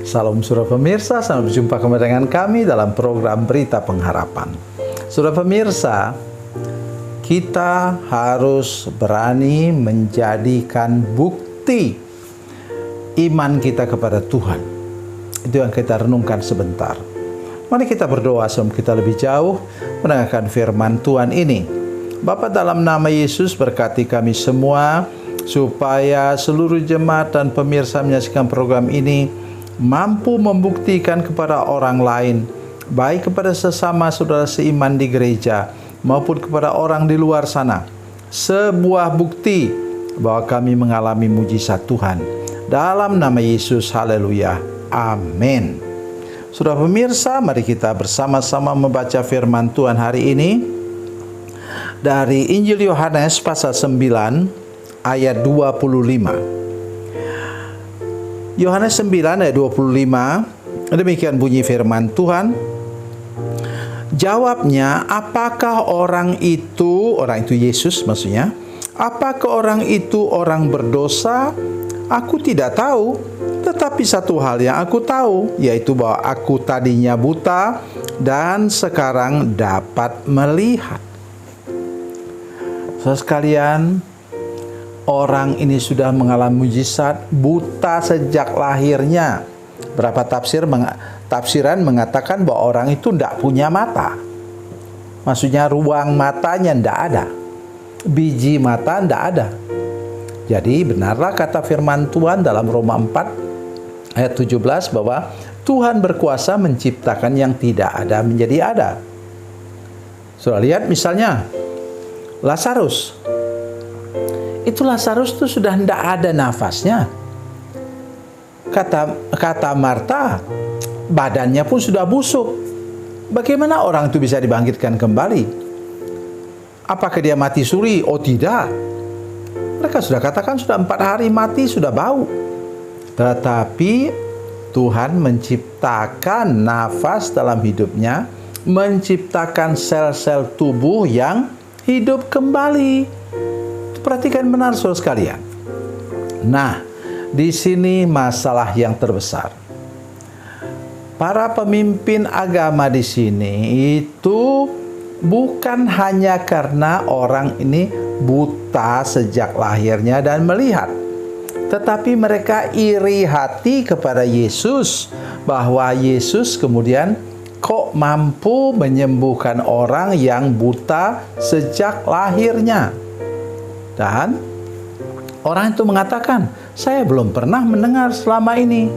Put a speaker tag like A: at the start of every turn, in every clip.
A: Salam Saudara pemirsa, selamat berjumpa kembali dengan kami dalam program Berita Pengharapan. Saudara pemirsa, kita harus berani menjadikan bukti iman kita kepada Tuhan. Itu yang kita renungkan sebentar. Mari kita berdoa sebelum kita lebih jauh mendengarkan firman Tuhan ini. Bapa, dalam nama Yesus berkati kami semua, supaya seluruh jemaat dan pemirsa menyaksikan program ini mampu membuktikan kepada orang lain, baik kepada sesama saudara seiman di gereja maupun kepada orang di luar sana, sebuah bukti bahwa kami mengalami mujizat Tuhan. Dalam nama Yesus, haleluya, amin. Saudara pemirsa, mari kita bersama-sama membaca firman Tuhan hari ini dari Injil Yohanes pasal 9 ayat 25. Yohanes 9 ayat 25, demikian bunyi firman Tuhan. Jawabnya, apakah orang itu Yesus maksudnya, apakah orang itu orang berdosa? Aku tidak tahu, tetapi satu hal yang aku tahu, yaitu bahwa aku tadinya buta dan sekarang dapat melihat. Saudara sekalian, orang ini sudah mengalami mujizat, buta sejak lahirnya. Berapa tafsiran mengatakan bahwa orang itu tidak punya mata. Maksudnya ruang matanya tidak ada, biji mata tidak ada. Jadi benarlah kata firman Tuhan dalam Roma 4 ayat 17 bahwa Tuhan berkuasa menciptakan yang tidak ada menjadi ada. Saudara lihat misalnya Lazarus. Itu Lazarus itu sudah tidak ada nafasnya. Kata Marta, badannya pun sudah busuk. Bagaimana orang itu bisa dibangkitkan kembali? Apakah dia mati suri? Oh tidak. Mereka sudah katakan sudah 4 hari mati, sudah bau. Tetapi Tuhan menciptakan nafas dalam hidupnya, menciptakan sel-sel tubuh yang hidup kembali. Perhatikan benar saudara sekalian. Nah, di sini masalah yang terbesar. Para pemimpin agama di sini itu bukan hanya karena orang ini buta sejak lahirnya dan melihat, tetapi mereka iri hati kepada Yesus, bahwa Yesus kemudian kok mampu menyembuhkan orang yang buta sejak lahirnya. Dan orang itu mengatakan, saya belum pernah mendengar selama ini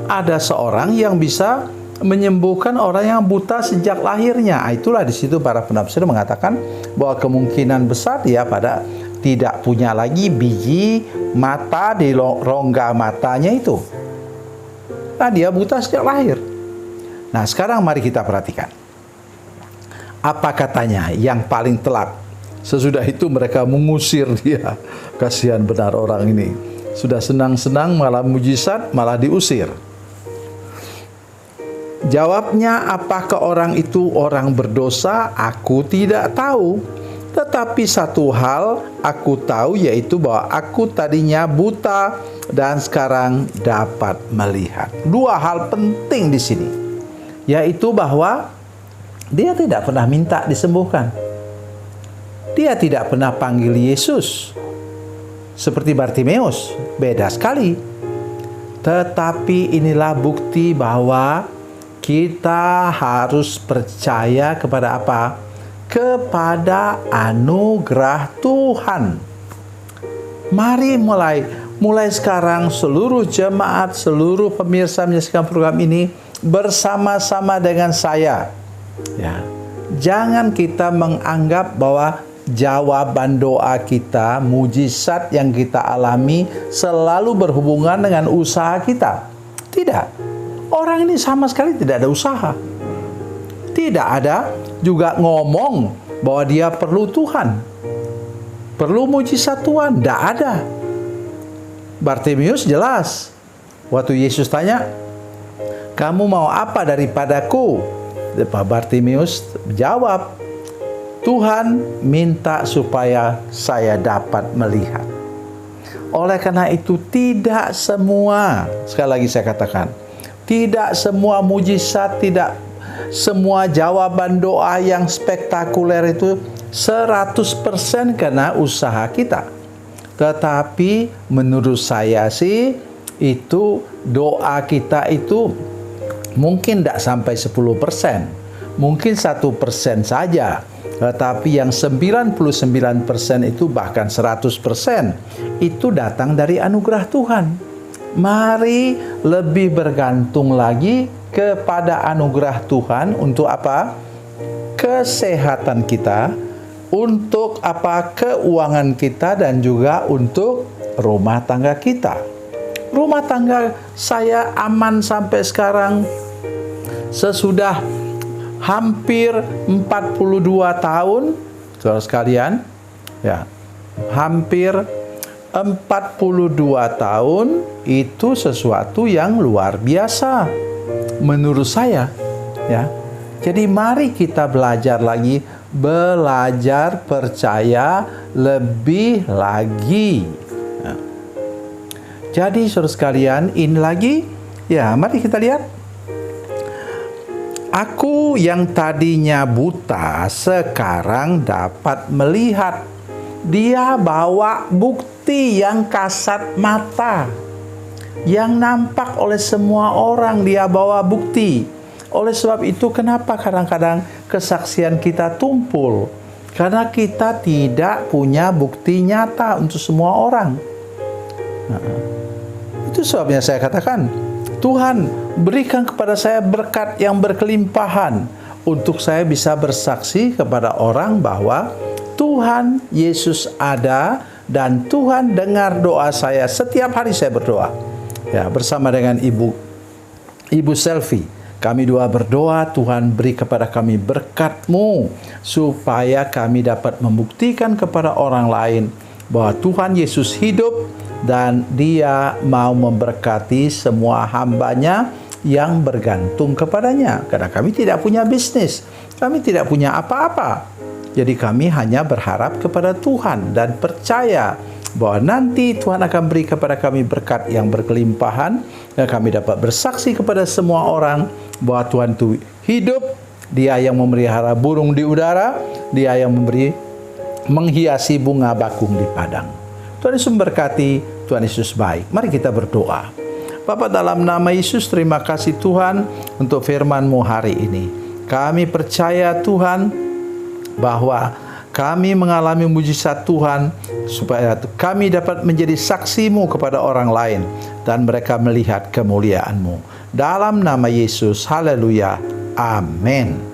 A: ada seorang yang bisa menyembuhkan orang yang buta sejak lahirnya. Itulah di situ para penafsir mengatakan bahwa kemungkinan besar dia pada tidak punya lagi biji mata di rongga matanya itu. Nah, dia buta sejak lahir. Nah, sekarang mari kita perhatikan. Apa katanya yang paling telat? Sesudah itu mereka mengusir dia. Kasihan benar orang ini. Sudah senang-senang malah mujizat, malah diusir. Jawabnya, apakah orang itu orang berdosa? Aku tidak tahu. Tetapi satu hal aku tahu, yaitu bahwa aku tadinya buta dan sekarang dapat melihat. 2 hal penting di sini, yaitu bahwa dia tidak pernah minta disembuhkan. Dia tidak pernah panggil Yesus. Seperti Bartimeus, beda sekali. Tetapi inilah bukti bahwa kita harus percaya kepada apa? Kepada anugerah Tuhan. Mari mulai sekarang seluruh jemaat, seluruh pemirsa menyaksikan program ini bersama-sama dengan saya. Ya, jangan kita menganggap bahwa jawaban doa kita, mujizat yang kita alami selalu berhubungan dengan usaha kita. Tidak. Orang ini sama sekali tidak ada usaha. Tidak ada juga ngomong bahwa dia perlu Tuhan, perlu mujizat Tuhan. Tidak ada. Bartimeus jelas. Waktu Yesus tanya, kamu mau apa daripadaku? Bartimeus jawab, Tuhan minta supaya saya dapat melihat. Oleh karena itu tidak semua, sekali lagi saya katakan, tidak semua mujizat, tidak semua jawaban doa yang spektakuler itu 100% karena usaha kita. Tetapi menurut saya sih, itu doa kita itu mungkin tidak sampai 10%, mungkin 1% saja. Tetapi yang 99% itu bahkan 100% itu datang dari anugerah Tuhan. Mari lebih bergantung lagi kepada anugerah Tuhan untuk apa? Kesehatan kita, untuk apa? Keuangan kita, dan juga untuk rumah tangga kita. Rumah tangga saya aman sampai sekarang sesudah hampir 42 tahun, saudara sekalian. Ya, hampir 42 tahun itu sesuatu yang luar biasa menurut saya, ya. Jadi mari kita belajar lagi, belajar percaya lebih lagi. Ya. Jadi saudara sekalian, ini lagi, ya, mari kita lihat. Aku yang tadinya buta sekarang dapat melihat. Dia bawa bukti yang kasat mata, yang nampak oleh semua orang. Dia bawa bukti. Oleh sebab itu, kenapa kadang-kadang kesaksian kita tumpul? Karena kita tidak punya bukti nyata untuk semua orang. Itu sebabnya saya katakan, Tuhan, berikan kepada saya berkat yang berkelimpahan untuk saya bisa bersaksi kepada orang bahwa Tuhan Yesus ada dan Tuhan dengar doa saya. Setiap hari saya berdoa. Ya, bersama dengan Ibu Selfie. Kami dua berdoa, Tuhan beri kepada kami berkat-Mu supaya kami dapat membuktikan kepada orang lain bahwa Tuhan Yesus hidup dan Dia mau memberkati semua hamba-Nya yang bergantung kepadanya. Karena kami tidak punya bisnis, kami tidak punya apa-apa. Jadi kami hanya berharap kepada Tuhan dan percaya bahwa nanti Tuhan akan beri kepada kami berkat yang berkelimpahan dan kami dapat bersaksi kepada semua orang bahwa Tuhan itu hidup. Dia yang memelihara burung di udara, Dia yang menghiasi bunga bakung di padang. Tuhan Yesus memberkati, Tuhan Yesus baik. Mari kita berdoa. Bapa, dalam nama Yesus, terima kasih Tuhan untuk firman-Mu hari ini. Kami percaya Tuhan bahwa kami mengalami mujizat Tuhan supaya kami dapat menjadi saksi-Mu kepada orang lain dan mereka melihat kemuliaan-Mu. Dalam nama Yesus, haleluya, amin.